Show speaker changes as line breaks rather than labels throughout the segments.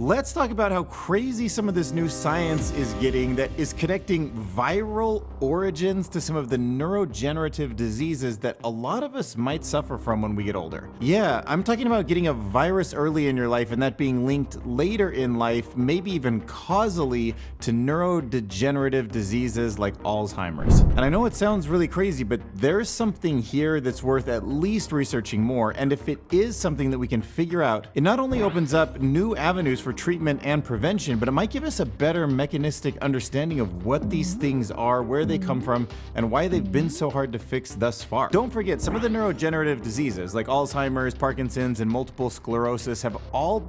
Let's talk about how crazy some of this new science is getting that is connecting viral origins to some of the neurodegenerative diseases that a lot of us might suffer from when we get older. Yeah, I'm talking about getting a virus early in your life and that being linked later in life, maybe even causally, to neurodegenerative diseases like Alzheimer's. And I know it sounds really crazy, but there's something here that's worth at least researching more, and if it is something that we can figure out, it not only opens up new avenues for treatment and prevention, but it might give us a better mechanistic understanding of what these things are, where they come from, and why they've been so hard to fix thus far. Don't forget, some of the neurodegenerative diseases like Alzheimer's, Parkinson's, and multiple sclerosis have all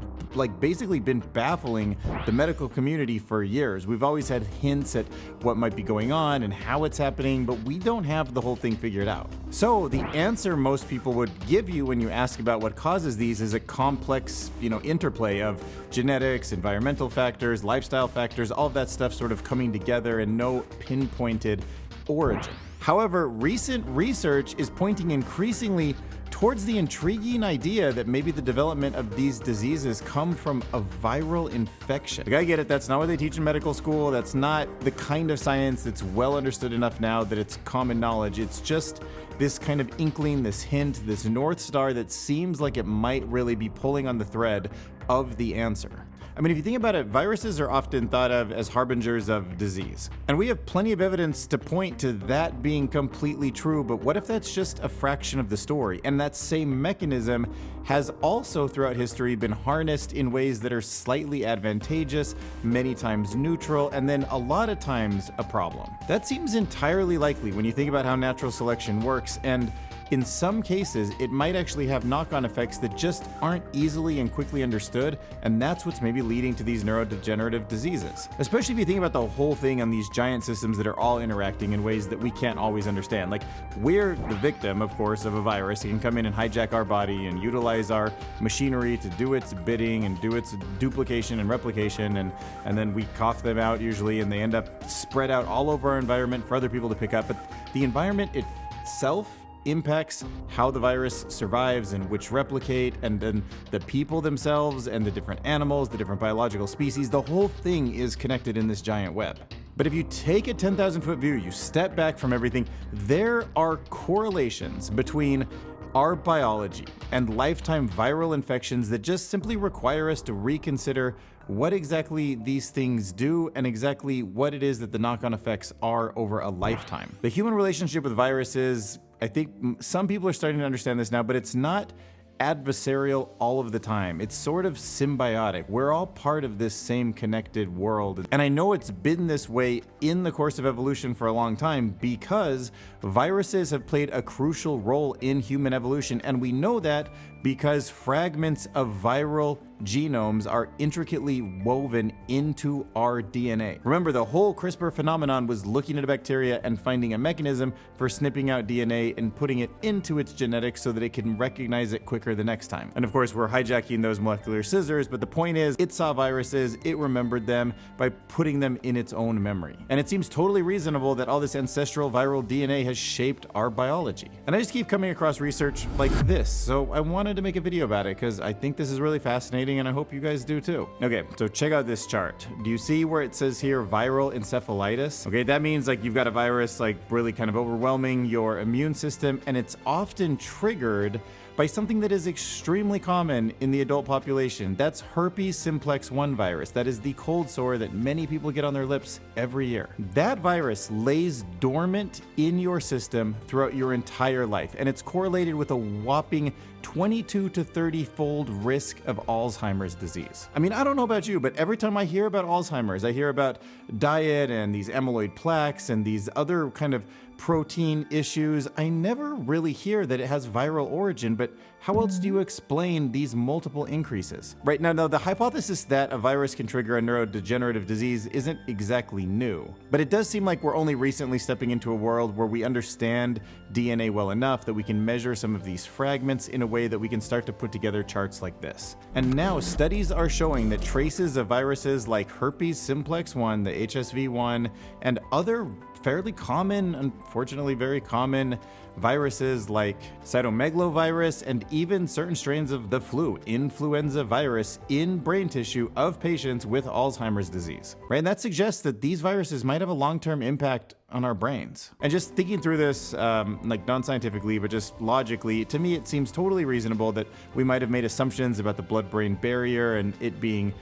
basically been baffling the medical community for years. We've always had hints at what might be going on and how it's happening, but we don't have the whole thing figured out. So the answer most people would give you when you ask about what causes these is a complex, interplay of genetics, environmental factors, lifestyle factors, all of that stuff sort of coming together and no pinpointed origin. However, recent research is pointing increasingly towards the intriguing idea that maybe the development of these diseases come from a viral infection. I get it, that's not what they teach in medical school. That's not the kind of science that's well understood enough now that it's common knowledge. It's just this kind of inkling, this hint, this North Star that seems like it might really be pulling on the thread of the answer. I mean, if you think about it, viruses are often thought of as harbingers of disease. And we have plenty of evidence to point to that being completely true, but what if that's just a fraction of the story? And that same mechanism has also throughout history been harnessed in ways that are slightly advantageous, many times neutral, and then a lot of times a problem. That seems entirely likely when you think about how natural selection works, and in some cases, it might actually have knock-on effects that just aren't easily and quickly understood, and that's what's maybe leading to these neurodegenerative diseases. Especially if you think about the whole thing on these giant systems that are all interacting in ways that we can't always understand. Like, we're the victim, of course, of a virus. It can come in and hijack our body and utilize our machinery to do its bidding and do its duplication and replication, and then we cough them out usually, and they end up spread out all over our environment for other people to pick up. But the environment itself impacts how the virus survives and which replicate, and then the people themselves and the different animals, the different biological species. The whole thing is connected in this giant web. But if you take a 10,000-foot view, you step back from everything, there are correlations between our biology and lifetime viral infections that just simply require us to reconsider what exactly these things do and exactly what it is that the knock-on effects are over a lifetime. The human relationship with viruses, I think some people are starting to understand this now, but it's not adversarial all of the time. It's sort of symbiotic. We're all part of this same connected world. And I know it's been this way in the course of evolution for a long time because viruses have played a crucial role in human evolution. And we know that because fragments of viral genomes are intricately woven into our DNA. Remember, the whole CRISPR phenomenon was looking at a bacteria and finding a mechanism for snipping out DNA and putting it into its genetics so that it can recognize it quicker the next time. And of course, we're hijacking those molecular scissors, but the point is, it saw viruses, it remembered them by putting them in its own memory. And it seems totally reasonable that all this ancestral viral DNA has shaped our biology. And I just keep coming across research like this, so I wanted to make a video about it because I think this is really fascinating, and I hope you guys do too. Okay, so check out this chart. Do you see where it says here viral encephalitis? Okay, that means you've got a virus really kind of overwhelming your immune system, and it's often triggered by something that is extremely common in the adult population. That's Herpes Simplex virus. That is the cold sore that many people get on their lips every year. That virus lays dormant in your system throughout your entire life, and it's correlated with a whopping 22 to 30-fold risk of Alzheimer's disease. I mean, I don't know about you, but every time I hear about Alzheimer's, I hear about diet and these amyloid plaques and these other kind of protein issues. I never really hear that it has viral origin, but how else do you explain these multiple increases? Right now, the hypothesis that a virus can trigger a neurodegenerative disease isn't exactly new, but it does seem like we're only recently stepping into a world where we understand DNA well enough that we can measure some of these fragments in a way that we can start to put together charts like this. And now studies are showing that traces of viruses like Herpes Simplex 1, the HSV1, and other fairly common, unfortunately very common viruses like cytomegalovirus and even certain strains of the flu, influenza virus, in brain tissue of patients with Alzheimer's disease, right? And that suggests that these viruses might have a long-term impact on our brains. And just thinking through this, like non-scientifically, but just logically, to me, it seems totally reasonable that we might have made assumptions about the blood-brain barrier and it being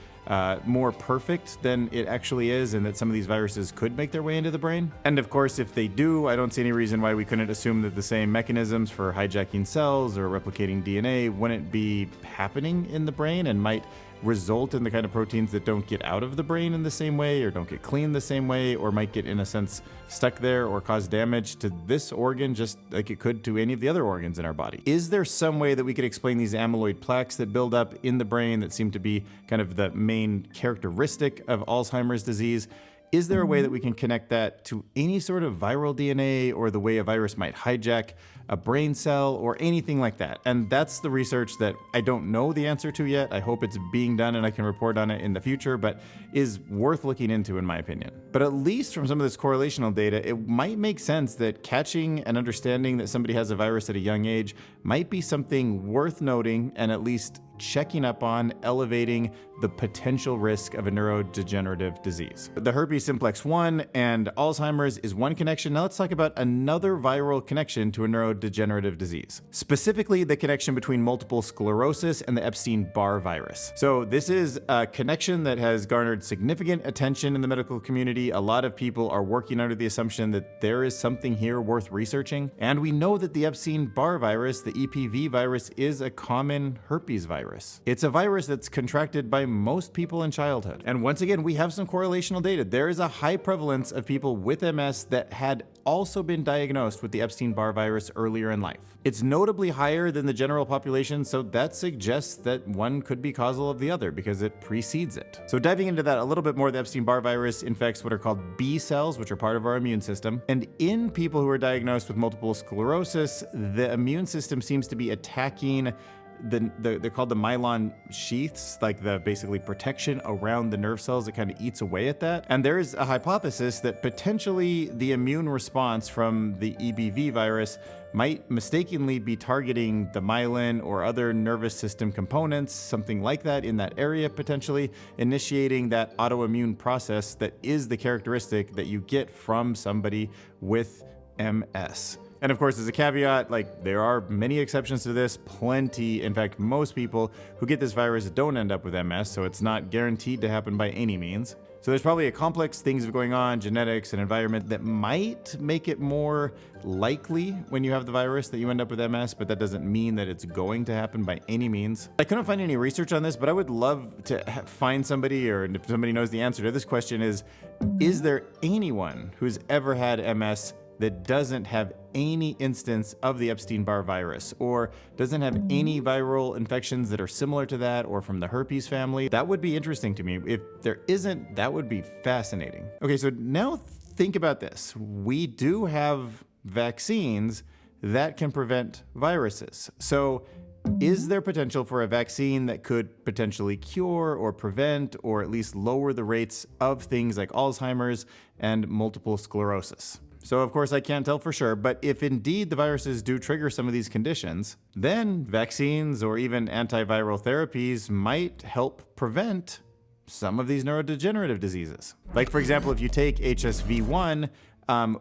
more perfect than it actually is, and that some of these viruses could make their way into the brain. And of course, if they do, I don't see any reason why we couldn't assume that the same mechanisms for hijacking cells or replicating DNA wouldn't be happening in the brain and might result in the kind of proteins that don't get out of the brain in the same way, or don't get cleaned the same way, or might get, in a sense, stuck there or cause damage to this organ just like it could to any of the other organs in our body. Is there some way that we could explain these amyloid plaques that build up in the brain that seem to be kind of the main characteristic of Alzheimer's disease? Is there a way that we can connect that to any sort of viral DNA or the way a virus might hijack a brain cell or anything like that? And that's the research that I don't know the answer to yet. I hope it's being done and I can report on it in the future, but is worth looking into in my opinion. But at least from some of this correlational data, it might make sense that catching and understanding that somebody has a virus at a young age might be something worth noting and at least checking up on, elevating the potential risk of a neurodegenerative disease. The herpes simplex 1 and Alzheimer's is one connection. Now let's talk about another viral connection to a neurodegenerative disease, specifically the connection between multiple sclerosis and the Epstein-Barr virus. So this is a connection that has garnered significant attention in the medical community. A lot of people are working under the assumption that there is something here worth researching. And we know that the Epstein-Barr virus, the EPV virus, is a common herpes virus. It's a virus that's contracted by most people in childhood. And once again, we have some correlational data. There is a high prevalence of people with MS that had also been diagnosed with the Epstein-Barr virus earlier in life. It's notably higher than the general population, so that suggests that one could be causal of the other because it precedes it. So diving into that a little bit more, the Epstein-Barr virus infects what are called B cells, which are part of our immune system. And in people who are diagnosed with multiple sclerosis, the immune system seems to be attacking they're called the myelin sheaths, like the basically protection around the nerve cells that kind of eats away at that. And there is a hypothesis that potentially the immune response from the EBV virus might mistakenly be targeting the myelin or other nervous system components, something like that in that area, potentially initiating that autoimmune process that is the characteristic that you get from somebody with MS. And of course, as a caveat, like there are many exceptions to this, plenty. In fact, most people who get this virus don't end up with MS, so it's not guaranteed to happen by any means. So there's probably a complex things going on, genetics and environment, that might make it more likely when you have the virus that you end up with MS, but that doesn't mean that it's going to happen by any means. I couldn't find any research on this, but I would love to find somebody, or if somebody knows the answer to this question, is there anyone who's ever had MS that doesn't have any instance of the Epstein-Barr virus, or doesn't have any viral infections that are similar to that or from the herpes family? That would be interesting to me. If there isn't, that would be fascinating. Okay, so now think about this. We do have vaccines that can prevent viruses. So is there potential for a vaccine that could potentially cure or prevent or at least lower the rates of things like Alzheimer's and multiple sclerosis? So of course I can't tell for sure, but if indeed the viruses do trigger some of these conditions, then vaccines or even antiviral therapies might help prevent some of these neurodegenerative diseases. Like for example, if you take HSV1,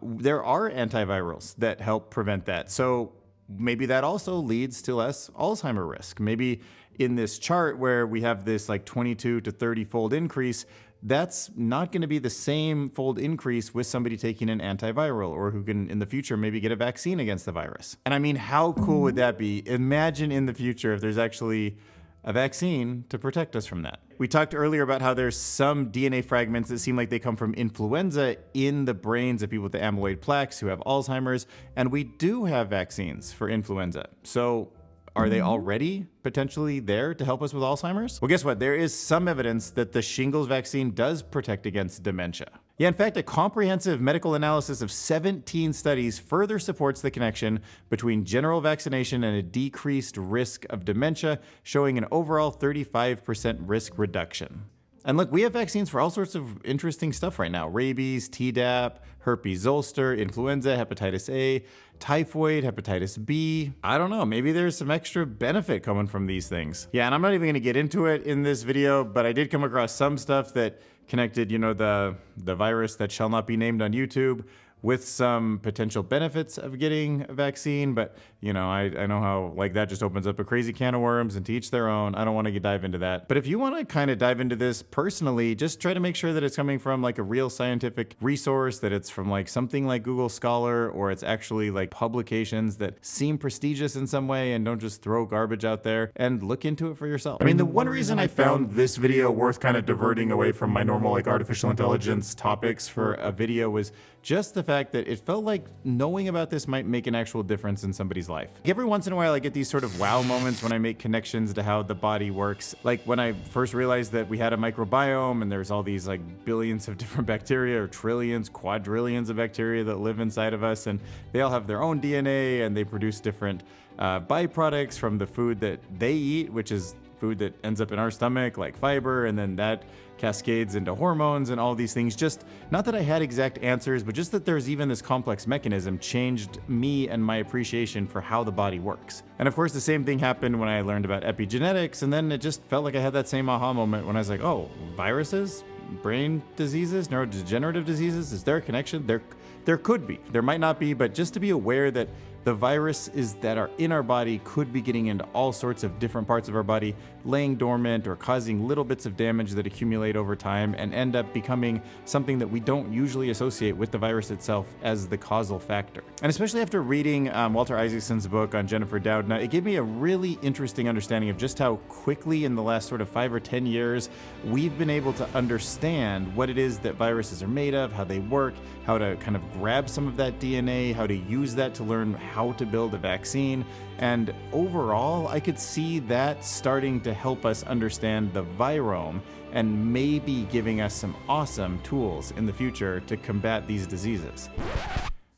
there are antivirals that help prevent that. So maybe that also leads to less Alzheimer risk. Maybe in this chart where we have this like 22 to 30 fold increase, that's not going to be the same fold increase with somebody taking an antiviral or who can in the future maybe get a vaccine against the virus. And I mean, how cool would that be? Imagine in the future if there's actually a vaccine to protect us from that. We talked earlier about how there's some DNA fragments that seem like they come from influenza in the brains of people with the amyloid plaques who have Alzheimer's, and we do have vaccines for influenza. So are they already potentially there to help us with Alzheimer's? Well, guess what? There is some evidence that the shingles vaccine does protect against dementia. Yeah, in fact, a comprehensive medical analysis of 17 studies further supports the connection between general vaccination and a decreased risk of dementia, showing an overall 35% risk reduction. And look, we have vaccines for all sorts of interesting stuff right now. Rabies, Tdap, herpes zoster, influenza, hepatitis A, typhoid, hepatitis B. I don't know, maybe there's some extra benefit coming from these things. Yeah, and I'm not even gonna get into it in this video, but I did come across some stuff that connected, you know, the virus that shall not be named on YouTube with some potential benefits of getting a vaccine. But, you know, I know how, like, that just opens up a crazy can of worms, and to each their own. I don't want to dive into that. But if you want to kind of dive into this personally, just try to make sure that it's coming from like a real scientific resource, that it's from like something like Google Scholar, or it's actually like publications that seem prestigious in some way, and don't just throw garbage out there, and look into it for yourself. I mean, the one reason I found this video worth kind of diverting away from my normal like artificial intelligence topics for a video was just the fact that it felt like knowing about this might make an actual difference in somebody's life. Every once in a while I get these sort of wow moments when I make connections to how the body works. Like when I first realized that we had a microbiome and there's all these like billions of different bacteria, or trillions, quadrillions of bacteria that live inside of us, and they all have their own DNA, and they produce different byproducts from the food that they eat, which is food that ends up in our stomach, like fiber, and then that cascades into hormones and all these things. Just not that I had exact answers, but just that there's even this complex mechanism changed me and my appreciation for how the body works. And of course, the same thing happened when I learned about epigenetics, and then it just felt like I had that same aha moment when I was like, oh, viruses, brain diseases, neurodegenerative diseases, is there a connection? There could be. There might not be, but just to be aware that the viruses that are in our body could be getting into all sorts of different parts of our body, laying dormant or causing little bits of damage that accumulate over time and end up becoming something that we don't usually associate with the virus itself as the causal factor. And especially after reading Walter Isaacson's book on Jennifer Doudna, it gave me a really interesting understanding of just how quickly in the last sort of 5 or 10 years we've been able to understand what it is that viruses are made of, how they work, how to kind of grab some of that DNA, how to use that to learn how to build a vaccine. And overall, I could see that starting to help us understand the virome and maybe giving us some awesome tools in the future to combat these diseases.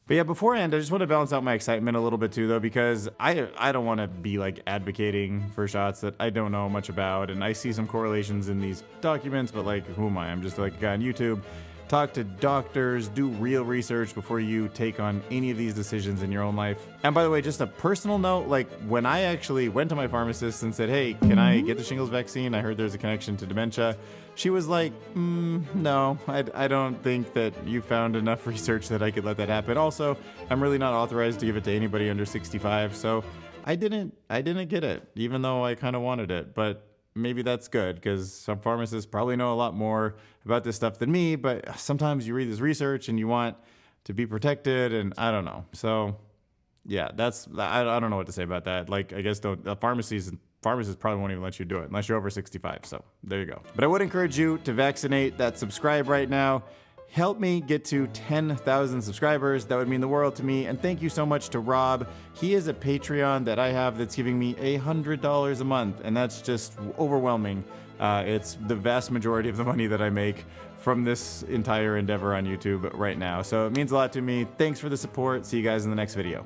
But yeah, before I end, I just want to balance out my excitement a little bit too, though, because I don't want to be like advocating for shots that I don't know much about. And I see some correlations in these documents, but like, who am I? I'm just like a guy on YouTube. Talk to doctors, do real research before you take on any of these decisions in your own life. And by the way, just a personal note, like when I actually went to my pharmacist and said, hey, can I get the shingles vaccine? I heard there's a connection to dementia. She was like, no, I don't think that you found enough research that I could let that happen. Also, I'm really not authorized to give it to anybody under 65. So I didn't get it, even though I kind of wanted it. But maybe that's good, because some pharmacists probably know a lot more about this stuff than me, but sometimes you read this research and you want to be protected, and I don't know. So yeah, I don't know what to say about that. Like, I guess pharmacists probably won't even let you do it unless you're over 65. So there you go. But I would encourage you to vaccinate, that subscribe right now. Help me get to 10,000 subscribers. That would mean the world to me. And thank you so much to Rob. He is a Patreon that I have that's giving me $100 a month. And that's just overwhelming. It's the vast majority of the money that I make from this entire endeavor on YouTube right now. So it means a lot to me. Thanks for the support. See you guys in the next video.